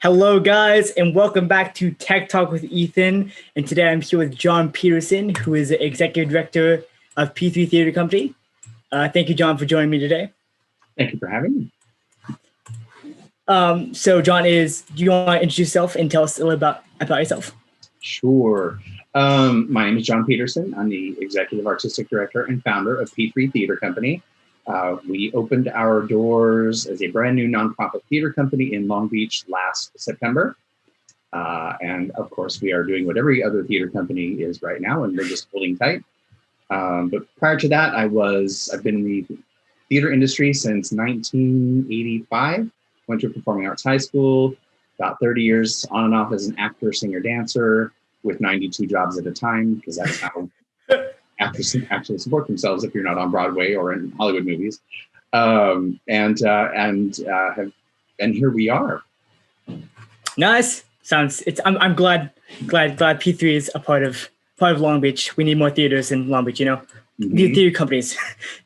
Hello, guys, and welcome back to Tech Talk with Ethan. And today I'm here with Jon Peterson, who is the Executive Director of P3 Theater Company. Thank you, Jon, for joining me today. Thank you for having me. So, Jon, do you want to introduce yourself and tell us a little about yourself? Sure. My name is Jon Peterson. I'm the Executive Artistic Director and founder of P3 Theater Company. We opened our doors as a brand new nonprofit theater company in Long Beach last September. And of course, we are doing what every other theater company is right now, and we're just holding tight. But prior to that, I've been in the theater industry since 1985. Went to performing arts high school, about 30 years on and off as an actor, singer, dancer, with 92 jobs at a time, because that's how actors actually support themselves if you're not on Broadway or in Hollywood movies. And here we are. Nice. I'm glad P3 is a part of Long Beach. We need more theaters in Long Beach, theater companies.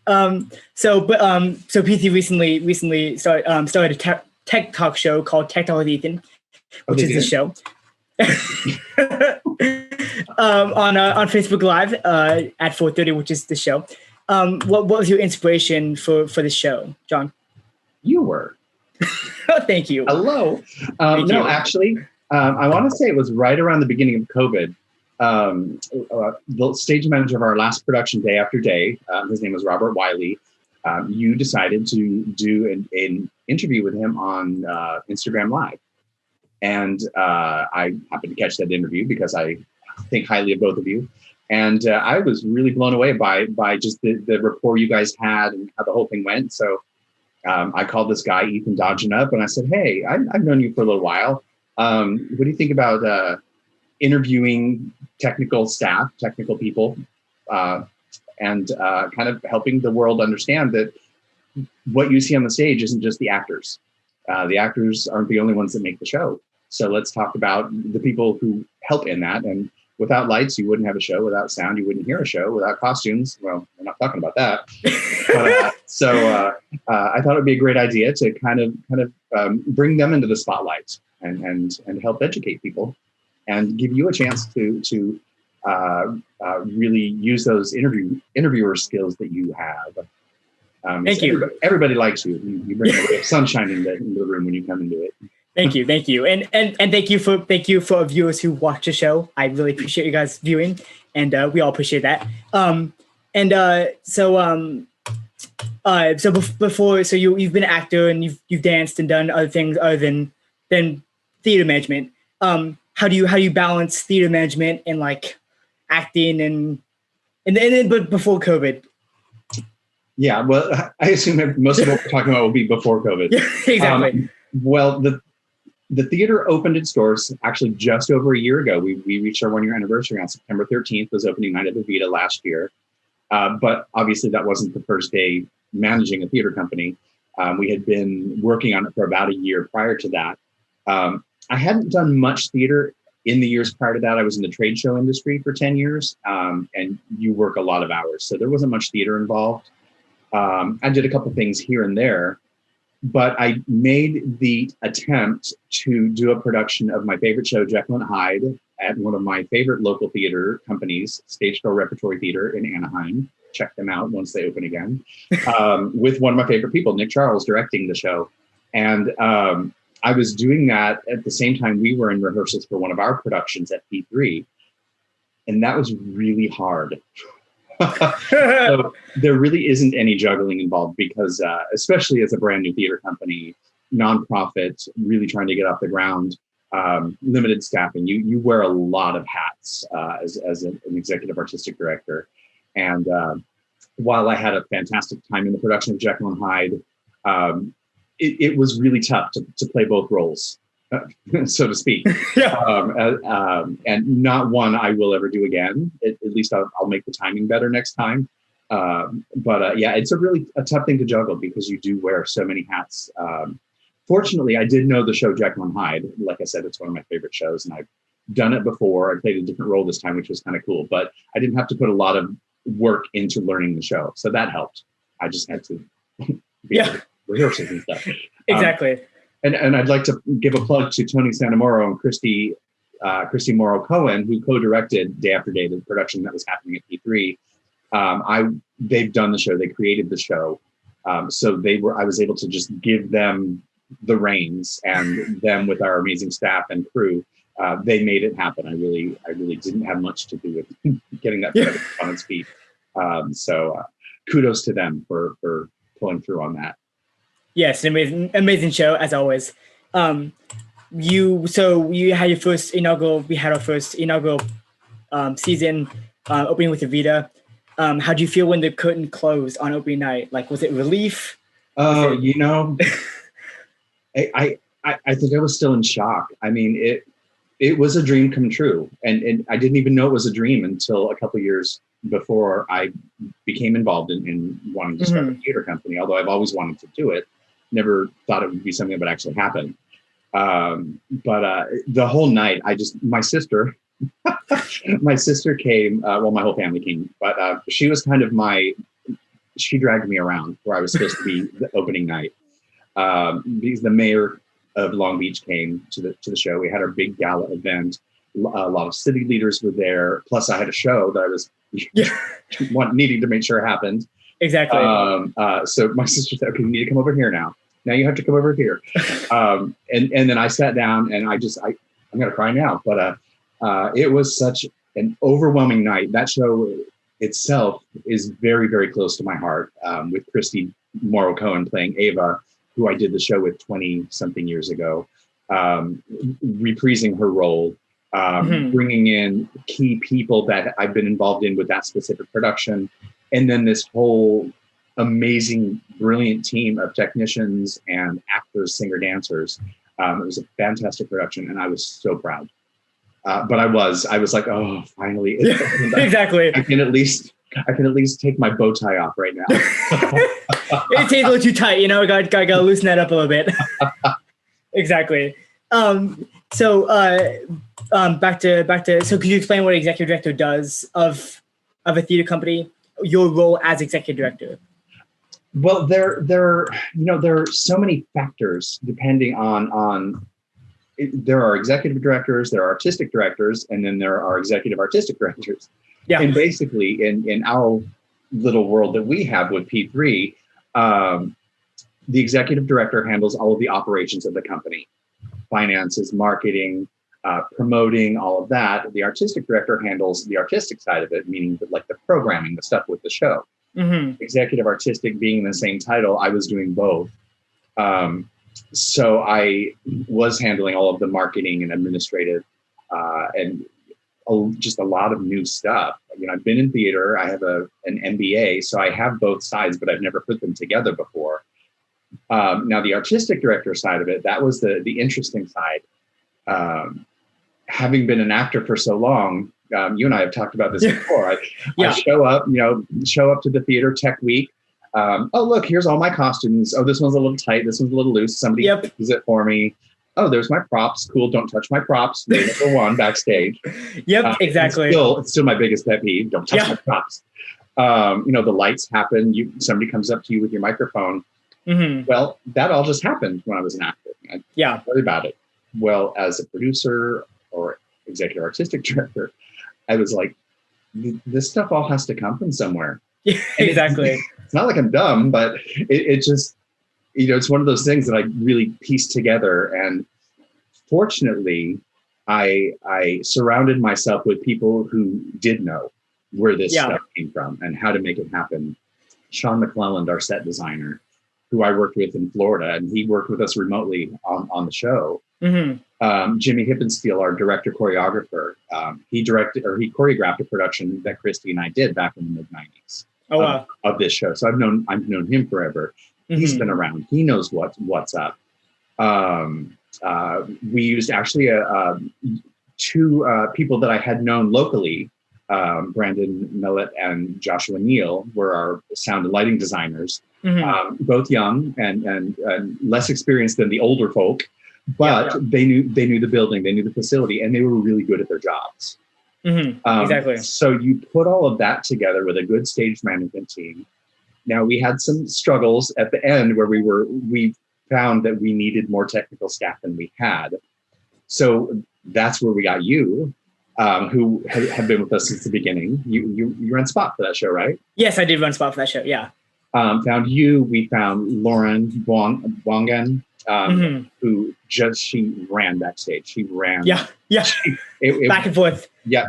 So P3 recently started a tech talk show called Tech Talk with Ethan, which is the show. On Facebook Live at 4:30, which is the show. What was your inspiration for this show, Jon? You were. Thank you. Hello. Actually, I want to say it was right around the beginning of COVID. The stage manager of our last production, Day After Day, his name was Robert Wiley. You decided to do an interview with him on Instagram Live. And I happened to catch that interview because I think highly of both of you. And I was really blown away by just the rapport you guys had and how the whole thing went. So I called this guy, Ethan Dodgen, up, and I said, hey, I've known you for a little while. What do you think about interviewing technical staff, technical people, and kind of helping the world understand that what you see on the stage isn't just the actors. The actors aren't the only ones that make the show. So let's talk about the people who help in that. And without lights, you wouldn't have a show. Without sound, you wouldn't hear a show. Without costumes, well, we're not talking about that. So I thought it'd be a great idea to kind of bring them into the spotlight and help educate people and give you a chance to really use those interviewer skills that you have. Thank you. Everybody likes you. You bring a ray of sunshine into the room when you come into it. Thank you, and thank you for viewers who watch the show. I really appreciate you guys viewing, and we all appreciate that. So you've been an actor and you've danced and done other things other than theater management. How do you balance theater management and like acting but before COVID? Yeah, well, I assume that most of what we're talking about will be before COVID. Yeah, exactly. Well, the theater opened its doors actually just over a year ago. We reached our 1-year anniversary on September 13th, was opening night at the Vita last year. But obviously that wasn't the first day managing a theater company. We had been working on it for about a year prior to that. I hadn't done much theater in the years prior to that. I was in the trade show industry for 10 years, and you work a lot of hours. So there wasn't much theater involved. I did a couple things here and there, but I made the attempt to do a production of my favorite show, Jekyll and Hyde, at one of my favorite local theater companies, Stage Door Repertory Theater in Anaheim. Check them out once they open again. With one of my favorite people, Nick Charles, directing the show. And I was doing that at the same time we were in rehearsals for one of our productions at P3. And that was really hard. So there really isn't any juggling involved because especially as a brand new theater company, nonprofit, really trying to get off the ground, limited staffing, you wear a lot of hats as an executive artistic director. And while I had a fantastic time in the production of Jekyll and Hyde, it was really tough to play both roles. So to speak. Yeah. And not one I will ever do again. At least I'll make the timing better next time. But yeah, it's a tough thing to juggle because you do wear so many hats. Fortunately, I did know the show Jekyll and Hyde. Like I said, it's one of my favorite shows, and I've done it before. I played a different role this time, which was kind of cool. But I didn't have to put a lot of work into learning the show, so that helped. I just had to rehearsals and stuff. Exactly. And I'd like to give a plug to Tony Santamoro and Christy Morrow Cohen, who co-directed Day After Day, the production that was happening at P3. They've done the show. They created the show. So I was able to just give them the reins, and them with our amazing staff and crew. They made it happen. I really didn't have much to do with getting that on its feet. So kudos to them for pulling through on that. Yes, amazing show as always. You had your first inaugural. We had our first inaugural season opening with Evita. How do you feel when the curtain closed on opening night? Like, was it relief? I think I was still in shock. I mean, it was a dream come true, and I didn't even know it was a dream until a couple of years before I became involved in wanting to start a theater company. Although I've always wanted to do it, never thought it would be something that would actually happen. But the whole night, my sister came. Well, my whole family came, but she was kind of she dragged me around where I was supposed to be the opening night. Because the mayor of Long Beach came to the show. We had our big gala event. A lot of city leaders were there. Plus, I had a show that I was needing to make sure happened. Exactly. So my sister said, "Okay, you need to come over here now. Now you have to come over here." And then I sat down, and I'm gonna cry now. But it was such an overwhelming night. That show itself is very, very close to my heart. With Christy Morrow Cohen playing Ava, who I did the show with 20-something years ago, reprising her role, bringing in key people that I've been involved in with that specific production, and then this whole amazing, brilliant team of technicians and actors, singer, dancers. It was a fantastic production, and I was so proud. But I was like, oh, finally! Exactly. I can at least take my bow tie off right now. It tastes a little too tight, Gotta loosen that up a little bit. Exactly. So back to. So could you explain what an executive director does of a theater company? Your role as executive director. Well, there are so many factors depending on. There are executive directors, there are artistic directors, and then there are executive artistic directors. Yeah. And basically, in our little world that we have with P3, the executive director handles all of the operations of the company, finances, marketing, promoting, all of that. The artistic director handles the artistic side of it, meaning like the programming, the stuff with the show. Executive artistic being the same title, I was doing both. So I was handling all of the marketing and administrative and just a lot of new stuff. I've been in theater. I have an MBA, so I have both sides, but I've never put them together before. Now, the artistic director side of it, that was the interesting side. Having been an actor for so long, you and I have talked about this before. I show up to the theater tech week. Oh, look, here's all my costumes. Oh, this one's a little tight. This one's a little loose. Somebody fixes it for me. Oh, there's my props. Cool. Don't touch my props. Number one backstage. Exactly. It's still my biggest pet peeve. Don't touch my props. The lights happen. Somebody comes up to you with your microphone. Well, that all just happened when I was an actor. I don't worry about it. Well, as a producer or executive artistic director, I was like, this stuff all has to come from somewhere. Exactly. It's not like I'm dumb, but it just, it's one of those things that I really pieced together. And fortunately, I surrounded myself with people who did know where this stuff came from and how to make it happen. Sean McClelland, our set designer, who I worked with in Florida, and he worked with us remotely on the show. Jimmy Hippensteel, our director choreographer, he choreographed a production that Christy and I did back in the mid-90s of this show. So I've known him forever. He's been around. He knows what's up. We used actually two people that I had known locally. Brandon Millett and Joshua Neal were our sound and lighting designers. Both young and less experienced than the older folk, but they knew the building, they knew the facility, and they were really good at their jobs. Exactly. So you put all of that together with a good stage management team. Now, we had some struggles at the end where we found that we needed more technical staff than we had. So that's where we got you, who have been with us since the beginning. You ran spot for that show, right? Yes, I did run spot for that show. Yeah. Found you. We found Lauren Bongan, who she ran backstage. She ran. Yeah. Back and forth. Yeah,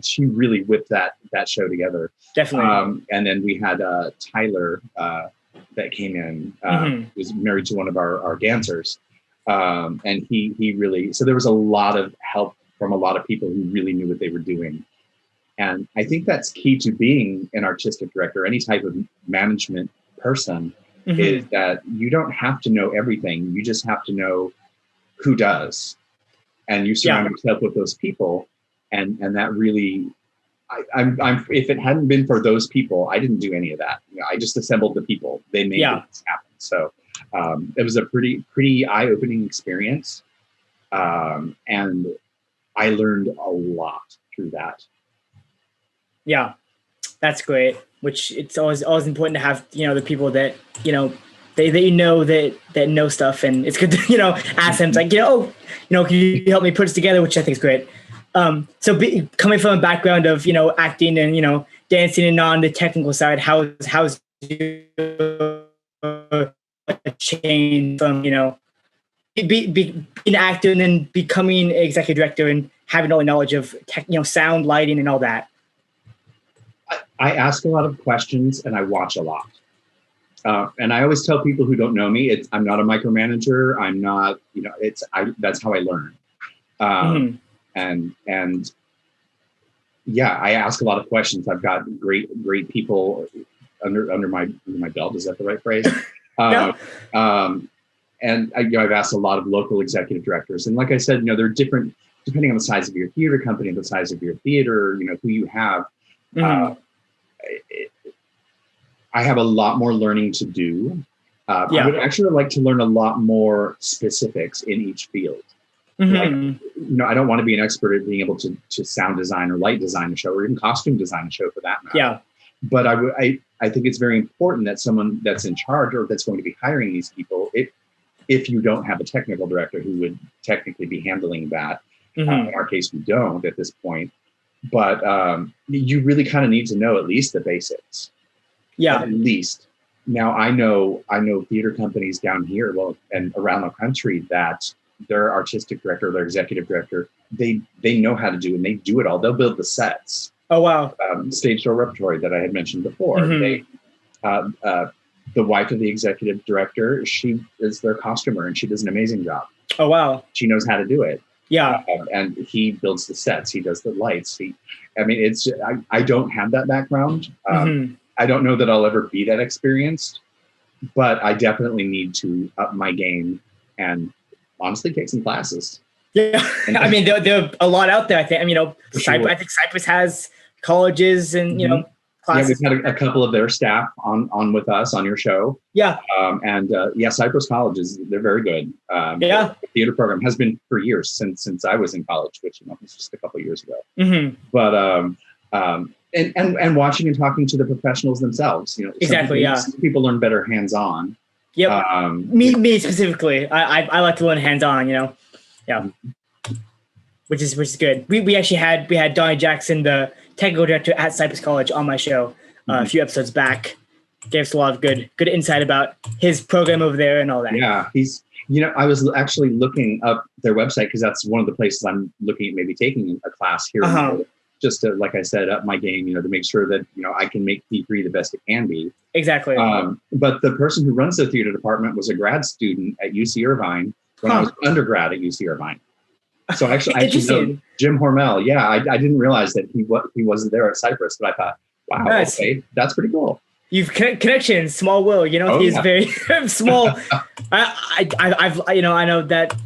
she really whipped that show together. Definitely. And then we had Tyler that came in, who was married to one of our dancers. And he really, so there was a lot of help from a lot of people who really knew what they were doing. And I think that's key to being an artistic director, any type of management person, is that you don't have to know everything. You just have to know who does. And you surround yourself with those people. And that really, I'm if it hadn't been for those people, I didn't do any of that. I just assembled the people. They made this happen. So it was a pretty eye-opening experience. And I learned a lot through that. Yeah, that's great. Which it's always important to have, the people that, they that know stuff, and it's good to, ask them, like, can you help me put this together, which I think is great. So coming from a background of, acting and, dancing and on the technical side, how's your change from, being an actor and then becoming an executive director and having all the knowledge of sound, lighting, and all that? I ask a lot of questions and I watch a lot. And I always tell people who don't know me, I'm not a micromanager. I'm not, that's how I learn. And yeah, I ask a lot of questions. I've got great people under my belt. Is that the right phrase? Yeah. And I've asked a lot of local executive directors. And like I said, they're different depending on the size of your theater company, the size of your theater, who you have. I have a lot more learning to do. I would actually like to learn a lot more specifics in each field. Like, I don't want to be an expert at being able to sound design or light design a show, or even costume design a show for that matter. Yeah. But I think it's very important that someone that's in charge or that's going to be hiring these people, if you don't have a technical director who would technically be handling that, in our case, we don't at this point. But you really kind of need to know at least the basics. Yeah. At least. Now I know theater companies down here, and around the country, that their artistic director, their executive director, they know how to do, and they do it all. They'll build the sets. Oh wow. Stage door repertory that I had mentioned before. They, the wife of the executive director, she is their costumer, and she does an amazing job. Oh wow. She knows how to do it. Yeah. And he builds the sets. He does the lights. I don't have that background. I don't know that I'll ever be that experienced, but I definitely need to up my game and honestly take some classes. Yeah. I mean, there are a lot out there. I think, I think Cypress has colleges and, classes. Yeah, we've had a couple of their staff on with us on your show. Yeah. Cypress colleges, they're very good. The theater program has been for years since I was in college, which was just a couple of years ago. But and watching and talking to the professionals themselves, exactly. Some people learn better hands-on. Yep. Me specifically, I like to learn hands-on. Yeah. Which is good. We actually had Donnie Jackson, the technical director at Cypress College, on my show a few episodes back. Gave us a lot of good insight about his program over there and all that. Yeah, he's. I was actually looking up their website because that's one of the places I'm looking at maybe taking a class here. Just to, like I said, up my game, to make sure that, I can make P3 the best it can be. Exactly. But the person who runs the theater department was a grad student at UC Irvine when I was undergrad at UC Irvine. So I actually know Jim Hormel. Yeah, I didn't realize that he wasn't there at Cypress, but I thought, wow, nice. Okay, that's pretty cool. You've connections, small world. He's very small. I know that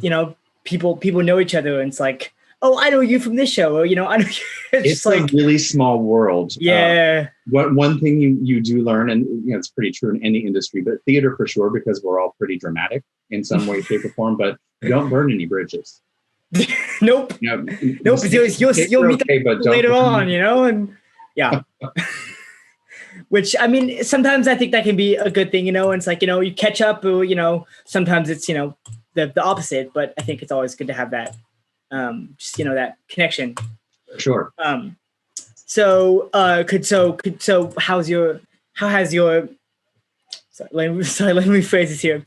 people know each other, and it's like, oh, I know you from this show. Or, I know you. It's like a really small world. Yeah. One thing you do learn, and it's pretty true in any industry, but theater for sure, because we're all pretty dramatic in some way, shape, or form. But don't burn any bridges. Nope. Nope. You'll meet them later on, and yeah. Which, I mean, sometimes I think that can be a good thing, and it's like, you catch up, or, sometimes it's, the opposite, but I think it's always good to have that, just, that connection. Sure. So how has your, let me rephrase this here.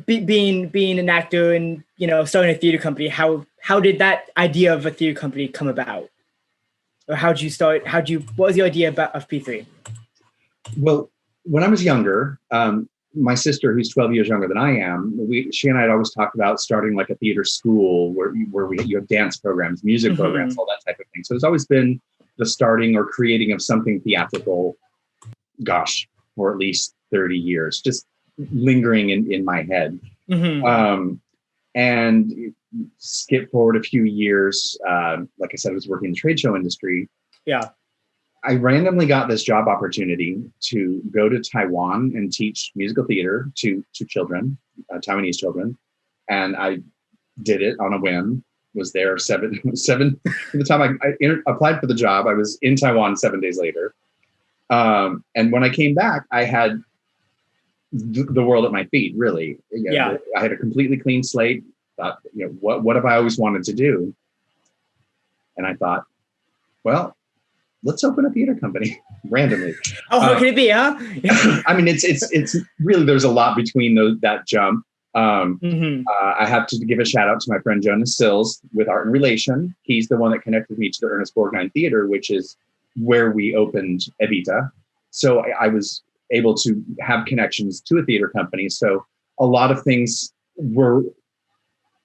Being an actor and, starting a theater company, how did that idea of a theater company come about? Or what was your idea of P3? Well, when I was younger, my sister, who's 12 years younger than I am, she and I had always talked about starting like a theater school where you have dance programs, music programs, all that type of thing. So it's always been the starting or creating of something theatrical, for at least 30 years, just lingering in my head. And skip forward a few years, like I said, I was working in the trade show industry. Yeah. I randomly got this job opportunity to go to Taiwan and teach musical theater to children, Taiwanese children. And I did it on a whim, was there seven, from the time I applied for the job, I was in Taiwan 7 days later. And when I came back, I had the world at my feet, really. I had a completely clean slate. Thought, what have I always wanted to do? And I thought, well, let's open a theater company randomly. Oh, how can it be, huh? I mean, it's really, there's a lot between that jump. I have to give a shout out to my friend Jonas Sills with Art and Relation. He's the one that connected me to the Ernest Borgnine Theater, which is where we opened Evita. So I was able to have connections to a theater company. So a lot of things were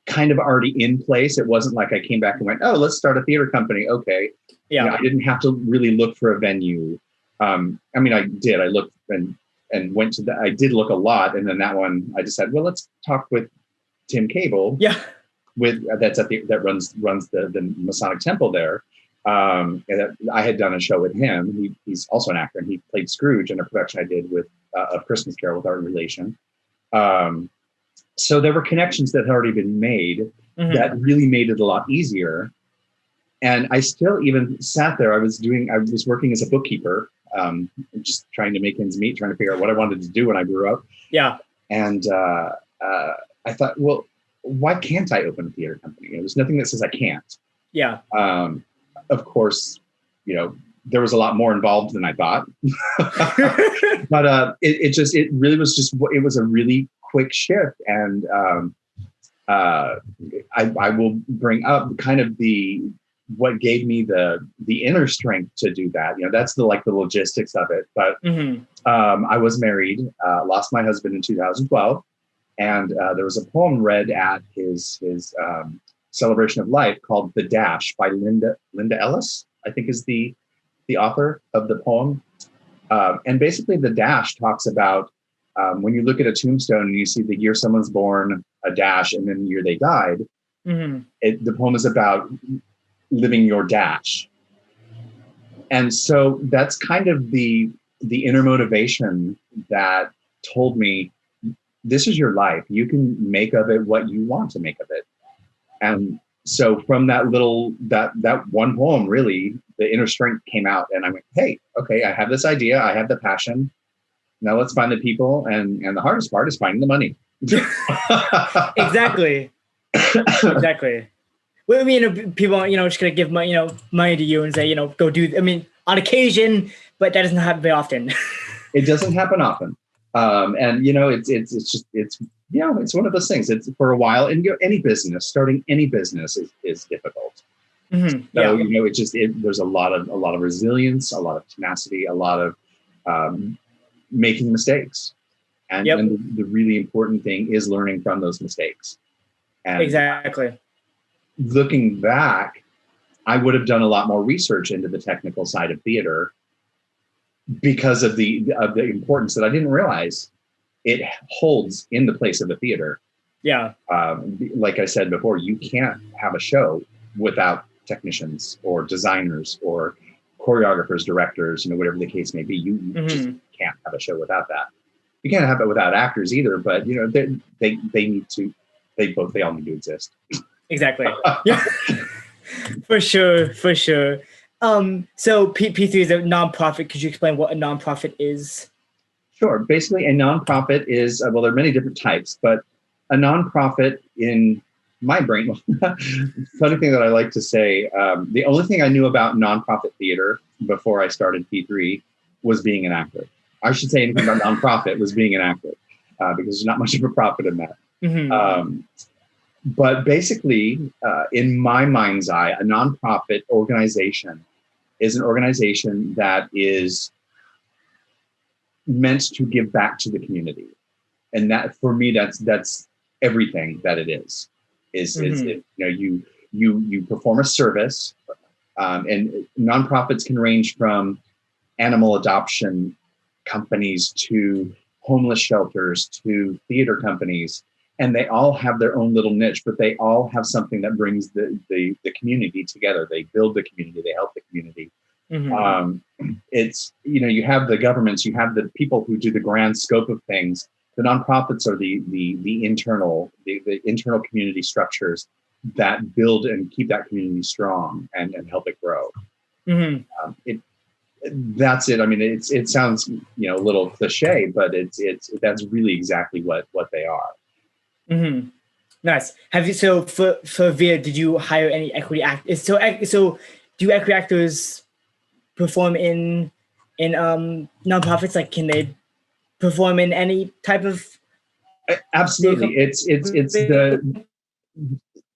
kind of already in place. It wasn't like I came back and went, oh, let's start a theater company. Okay. Yeah. I didn't have to really look for a venue. I mean, I did. I looked and went to I did look a lot. And then that one, I decided, well, let's talk with Tim Cable. Yeah. That runs the Masonic Temple there. And I had done a show with him. He's also an actor, and he played Scrooge in a production I did with A Christmas Carol with Art and Relation. So there were connections that had already been made that really made it a lot easier. And I still even sat there. I was working as a bookkeeper, just trying to make ends meet, trying to figure out what I wanted to do when I grew up. Yeah. And I thought, well, why can't I open a theater company? There's nothing that says I can't. Yeah. Of course, there was a lot more involved than I thought. But it really was a really quick shift. And I will bring up kind of what gave me the inner strength to do that. That's the logistics of it. But I was married, lost my husband in 2012. And there was a poem read at his celebration of life called The Dash by Linda Ellis, I think is the author of the poem. And basically The Dash talks about when you look at a tombstone and you see the year someone's born, a dash, and then the year they died, the poem is about living your dash. And so that's kind of the inner motivation that told me, this is your life. You can make of it what you want to make of it. And so from that one poem, really, the inner strength came out, and I went, hey, okay, I have this idea. I have the passion. Now let's find the people. And the hardest part is finding the money. Exactly. Exactly. Well, I mean, people, just going to give money to you and say, go do, on occasion, but that doesn't happen very often. It doesn't happen often. And it's one of those things. It's for a while, and starting any business is difficult. So there's a lot of resilience, a lot of tenacity, a lot of making mistakes, and the really important thing is learning from those mistakes. And exactly. Looking back, I would have done a lot more research into the technical side of theater, because of the importance that I didn't realize it holds in the place of a theater. Yeah. Like I said before, you can't have a show without technicians or designers or choreographers, directors, whatever the case may be. You just can't have a show without that. You can't have it without actors either, but they all need to exist. Exactly. Yeah. For sure. So P3 is a nonprofit. Could you explain what a nonprofit is? Sure. Basically, a nonprofit is, well, there are many different types, but a nonprofit in my brain, funny thing that I like to say, the only thing I knew about nonprofit theater before I started P3 was being an actor. I should say anything about nonprofit was being an actor, because there's not much of a profit in that. Mm-hmm. But basically, in my mind's eye, a nonprofit organization is an organization that is meant to give back to the community, and that for me, that's everything that it is. You perform a service, and nonprofits can range from animal adoption companies to homeless shelters to theater companies, and they all have their own little niche, but they all have something that brings the community together. They build the community, they help the community. It's, you have the governments, you have the people who do the grand scope of things. The nonprofits are the internal community structures that build and keep that community strong and help it grow. That's it. I mean, it sounds a little cliche, but that's really exactly what they are. Nice. Have you, so for VIA, did you hire any equity actors? So do equity actors perform in nonprofits? Like, can they perform in any type of? Absolutely. It's the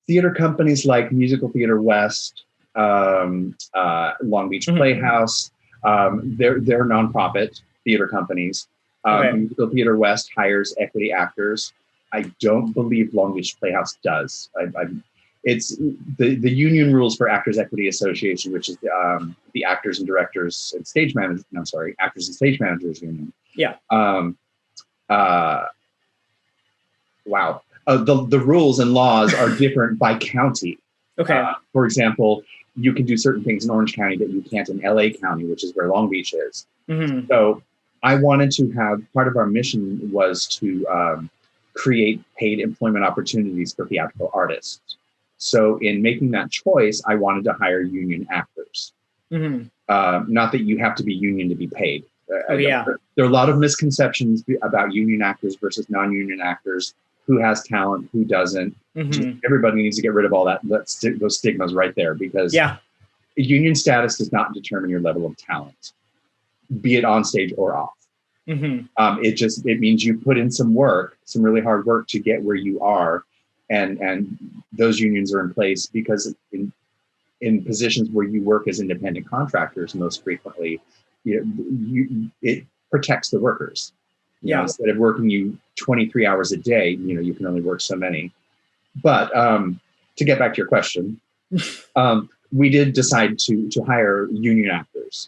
theater companies like Musical Theater West, Long Beach Playhouse. They're nonprofit theater companies. Musical Theater West hires equity actors. I don't believe Long Beach Playhouse does. It's the union rules for Actors Equity Association, which is the Actors and Directors and Stage Managers. No, sorry, Actors and Stage Managers Union. Yeah. Wow. The rules and laws are different by county. Okay. For example, you can do certain things in Orange County that you can't in LA County, which is where Long Beach is. So I wanted to have, part of our mission was to create paid employment opportunities for theatrical artists. So in making that choice, I wanted to hire union actors. Not that you have to be union to be paid. There are a lot of misconceptions about union actors versus non-union actors. Who has talent, who doesn't. Everybody needs to get rid of all those stigmas right there, because union status does not determine your level of talent, be it on stage or off. It means you put in some work, some really hard work to get where you are. And those unions are in place because in positions where you work as independent contractors, most frequently, it protects the workers. Instead of working you 23 hours a day, you can only work so many. But to get back to your question, we did decide to hire union actors.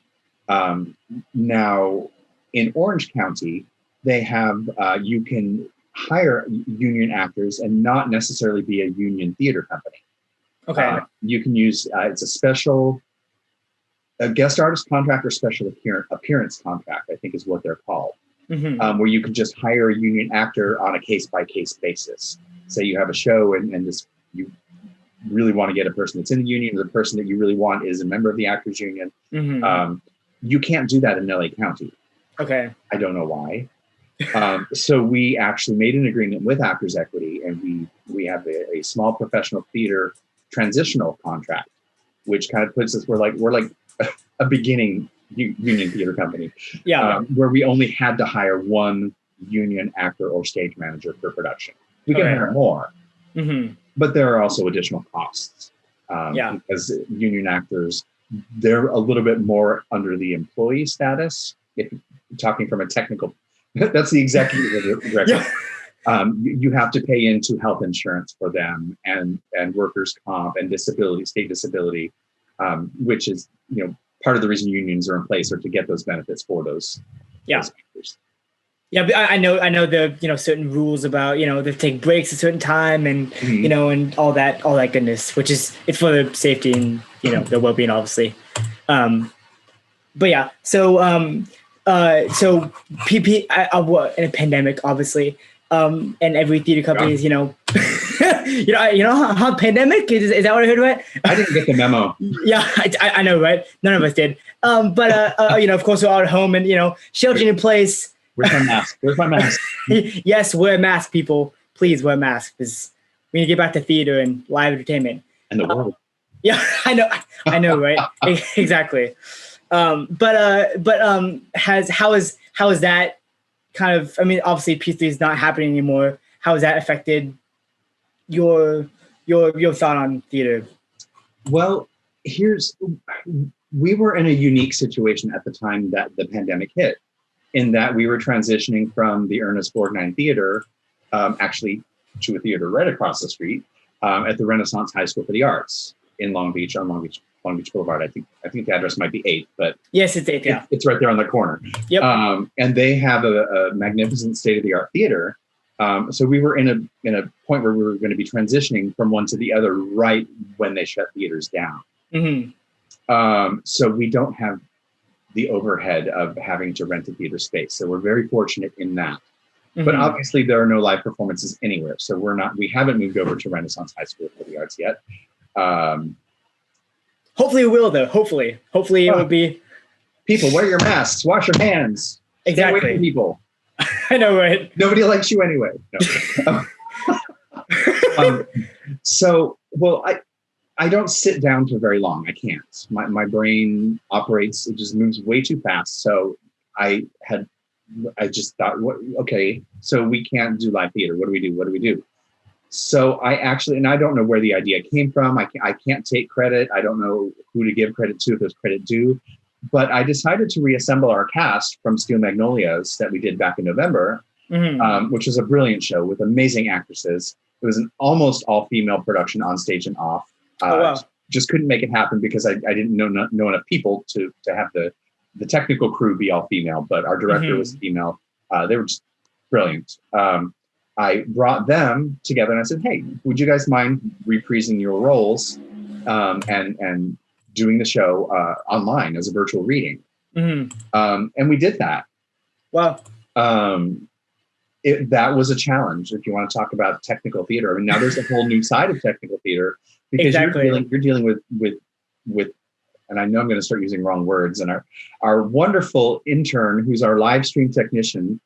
Now, in Orange County, they have you can hire union actors and not necessarily be a union theater company. Okay. You can use it's a guest artist contract or special appearance contract, I think is what they're called. Where you can just hire a union actor on a case-by-case basis. Say you have a show and just you really want to get a person that's in the union, or the person that you really want is a member of the actors union. You can't do that in LA County. Okay. I don't know why. So we actually made an agreement with Actors Equity, and we have a small professional theater transitional contract, which kind of puts us, we're like a beginning union theater company, where we only had to hire one union actor or stage manager per production. We can hire more, but there are also additional costs because union actors, they're a little bit more under the employee status. If talking from a technical, that's the executive director. You have to pay into health insurance for them and workers' comp and disability, state disability, which is part of the reason unions are in place, are to get those benefits for those. Those actors. Yeah, but I know the certain rules about they take breaks at a certain time and and all that goodness, which is it's for the safety and their well-being, obviously. But yeah, so PP in a pandemic, obviously, and every theater company is You know how pandemic is that what I heard about? I didn't get the memo. Yeah, I know, right? None of us did. But you know, of course, we're all at home and sheltering in place. Where's my mask? Where's my mask? Yes, wear a mask, people. Please wear a mask because we need to get back to theater and live entertainment. And the world. Yeah, I know, right? Exactly. How is that kind of? I mean, obviously, P3 is not happening anymore. How has that affected your thought on theater? Well, we were in a unique situation at the time that the pandemic hit, in that we were transitioning from the Ernest Borgnine Theater, actually to a theater right across the street at the Renaissance High School for the Arts in Long Beach, on Long Beach Boulevard. I think the address might be 8th, but yes, it's 8th. Yeah, it's right there on the corner. Yep. And they have a magnificent state-of-the-art theater. So we were in a point where we were going to be transitioning from one to the other right when they shut theaters down. Mm-hmm. So we don't have the overhead of having to rent a theater space. So we're very fortunate in that. Mm-hmm. But obviously there are no live performances anywhere. So we haven't moved over to Renaissance High School for the Arts yet. Hopefully it will, though. Hopefully it will be. People, wear your masks, wash your hands. Exactly. Stay away from people. I know, right? Nobody likes you anyway. No. I don't sit down for very long. I can't. My brain operates, it just moves way too fast. So I just thought, okay, so we can't do live theater. What do we do? So and I don't know where the idea came from. I can't take credit. I don't know who to give credit to, if there's credit due. But I decided to reassemble our cast from Steel Magnolias that we did back in November, which was a brilliant show with amazing actresses. It was an almost all-female production on stage and off. Wow. Just couldn't make it happen because I didn't know enough people to have the technical crew be all female, but our director was female. They were just brilliant. I brought them together and I said, hey, would you guys mind reprising your roles and doing the show online as a virtual reading? And we did that. Wow. That was a challenge if you want to talk about technical theater. I mean, now there's a whole new side of technical theater because you're dealing with, and I know I'm going to start using wrong words, and our wonderful intern, who's our live stream technician,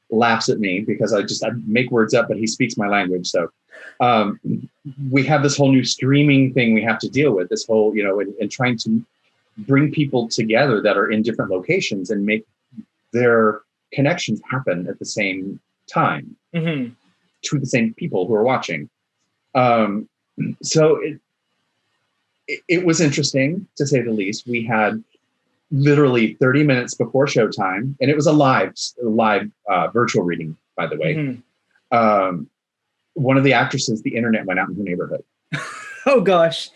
laughs at me because I make words up, but he speaks my language. So we have this whole new streaming thing we have to deal with, this whole, and trying to bring people together that are in different locations and make their connections happen at the same time to the same people who are watching. So it was interesting, to say the least. We had literally 30 minutes before showtime, and it was a live virtual reading, by the way. One of the actresses, the internet went out in her neighborhood. Oh gosh.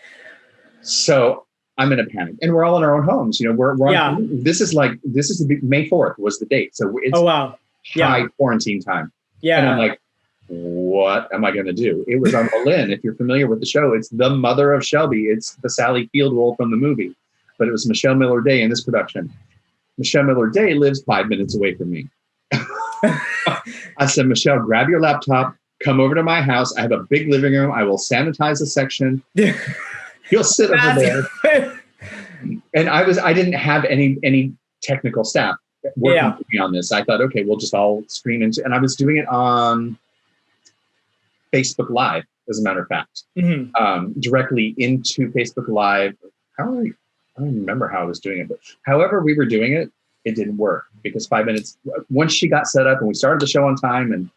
So I'm in a panic, and we're all in our own homes. We're on, this is May 4th was the date. So it's high quarantine time. Yeah. And I'm like, what am I going to do? It was on Lynn. If you're familiar with the show, it's the mother of Shelby. It's the Sally Field role from the movie, but it was Michelle Miller Day in this production. Michelle Miller Day lives 5 minutes away from me. I said, Michelle, grab your laptop, come over to my house. I have a big living room. I will sanitize a section. You'll sit over there. And I didn't have any technical staff working with me on this. I thought, okay, we'll just all stream into, and I was doing it on Facebook Live, as a matter of fact, directly into Facebook Live. I don't remember how I was doing it, but however we were doing it, it didn't work because 5 minutes, once she got set up and we started the show on time, and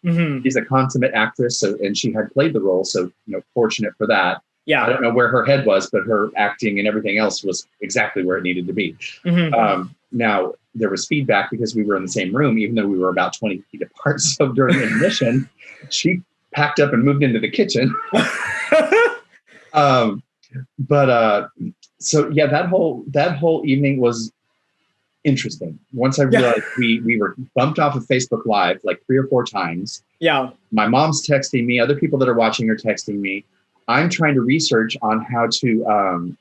she's a consummate actress, and she had played the role. So, fortunate for that. Yeah. I don't know where her head was, but her acting and everything else was exactly where it needed to be. Now there was feedback because we were in the same room, even though we were about 20 feet apart. So during intermission, she packed up and moved into the kitchen. So yeah, that whole evening was interesting. Once I realized we were bumped off of Facebook Live like 3 or 4 times. Yeah. My mom's texting me. Other people that are watching are texting me. I'm trying to research on how to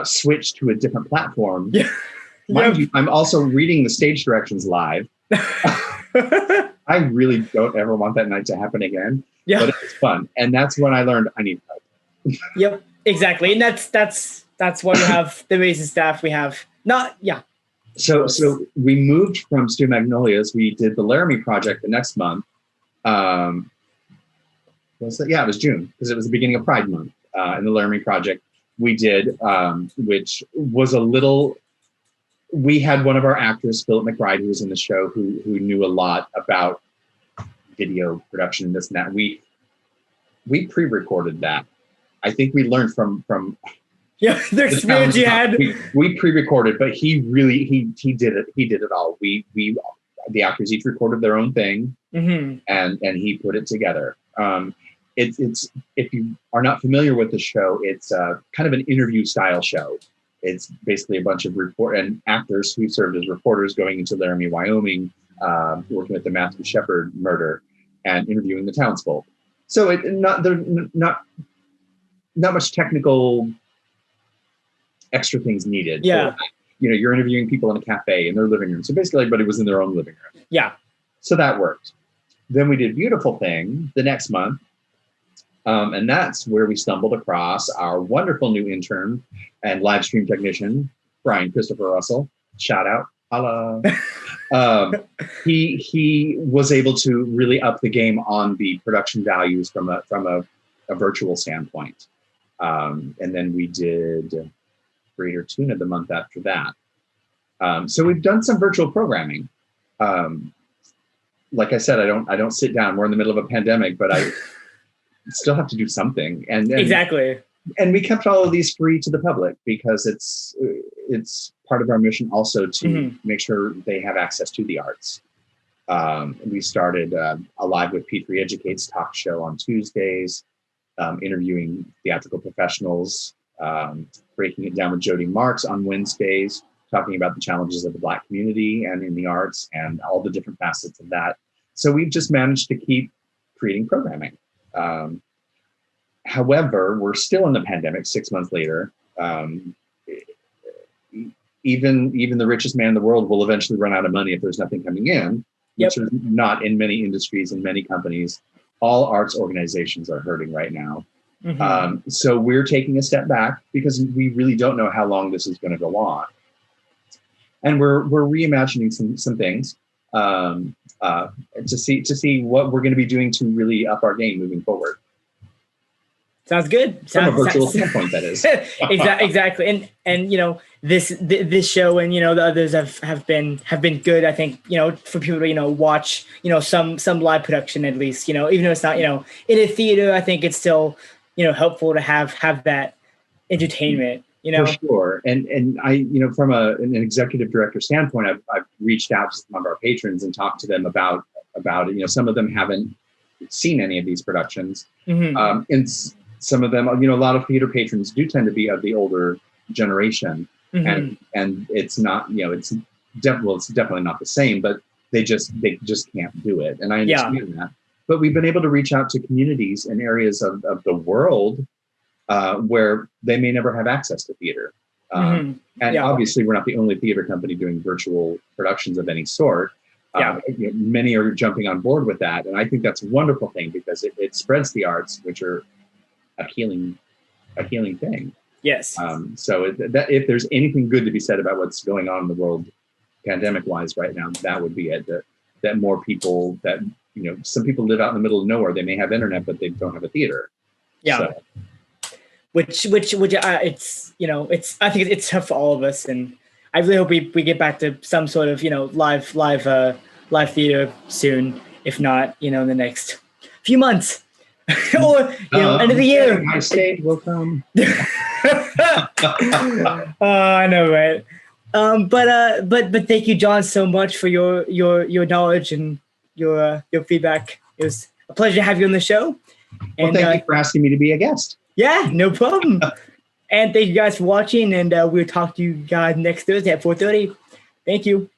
switch to a different platform. Yeah. Mind you, I'm also reading the stage directions live. I really don't ever want that night to happen again. Yeah. But it was fun. And that's when I learned I need help. Yep, exactly. And that's why we have the amazing staff we have. So we moved from Stu Magnolias. We did the Laramie project the next month. It was June, because it was the beginning of Pride Month. And the Laramie project we did, which was we had one of our actors, Philip McBride, who was in the show, who knew a lot about video production and this and that. We pre-recorded that. I think we learned from the experience you had. We pre-recorded, but he did it. He did it all. The actors each recorded their own thing, and he put it together. It's if you are not familiar with the show, it's kind of an interview style show. It's basically a bunch of actors who served as reporters going into Laramie, Wyoming, working with the Matthew Shepard murder and interviewing the townsfolk. So there's not much technical extra things needed. Yeah. You're interviewing people in a cafe in their living room. So basically everybody was in their own living room. Yeah. So that worked. Then we did Beautiful Thing the next month. And that's where we stumbled across our wonderful new intern and live stream technician, Brian Christopher Russell. Shout out. Holla. He was able to really up the game on the production values from a virtual standpoint. And then we did Creator Tuna the month after that. So we've done some virtual programming. Like I said, I don't sit down. We're in the middle of a pandemic, but I still have to do something. And exactly. And we kept all of these free to the public because it's part of our mission also to make sure they have access to the arts. We started a Live with P3 Educates talk show on Tuesdays, interviewing theatrical professionals, breaking it down with Jody Marks on Wednesdays, talking about the challenges of the Black community and in the arts and all the different facets of that. So we've just managed to keep creating programming. However, we're still in the pandemic 6 months later. Even the richest man in the world will eventually run out of money if there's nothing coming in, which is not in many industries and many companies. All arts organizations are hurting right now. So we're taking a step back because we really don't know how long this is going to go on. And we're reimagining some things to see what we're going to be doing to really up our game moving forward. Sounds good. From a virtual standpoint, that is. Exactly. And this show and the others have been good. I think for people to watch some live production at least. Even though it's not in a theater, I think it's still helpful to have that entertainment. For sure. And I from an executive director standpoint, I've reached out to some of our patrons and talked to them about it. Some of them haven't seen any of these productions, and some of them, a lot of theater patrons do tend to be of the older generation, and it's not, it's definitely not the same, but they just can't do it, and I understand that. But we've been able to reach out to communities in areas of the world where they may never have access to theater, and obviously we're not the only theater company doing virtual productions of any sort. Many are jumping on board with that, and I think that's a wonderful thing because it spreads the arts, which are a healing thing. Yes. So if there's anything good to be said about what's going on in the world, pandemic-wise, right now, that would be it. That more people that some people live out in the middle of nowhere. They may have internet, but they don't have a theater. Yeah. So. Which it's I think it's tough for all of us, and I really hope we get back to some sort of live theater soon, if not in the next few months. Or end of the year. My stage will come. I know, right? But thank you, Jon, so much for your knowledge and your feedback. It was a pleasure to have you on the show. And thank you for asking me to be a guest. Yeah, no problem. And thank you guys for watching. And we'll talk to you guys next Thursday at 4:30. Thank you.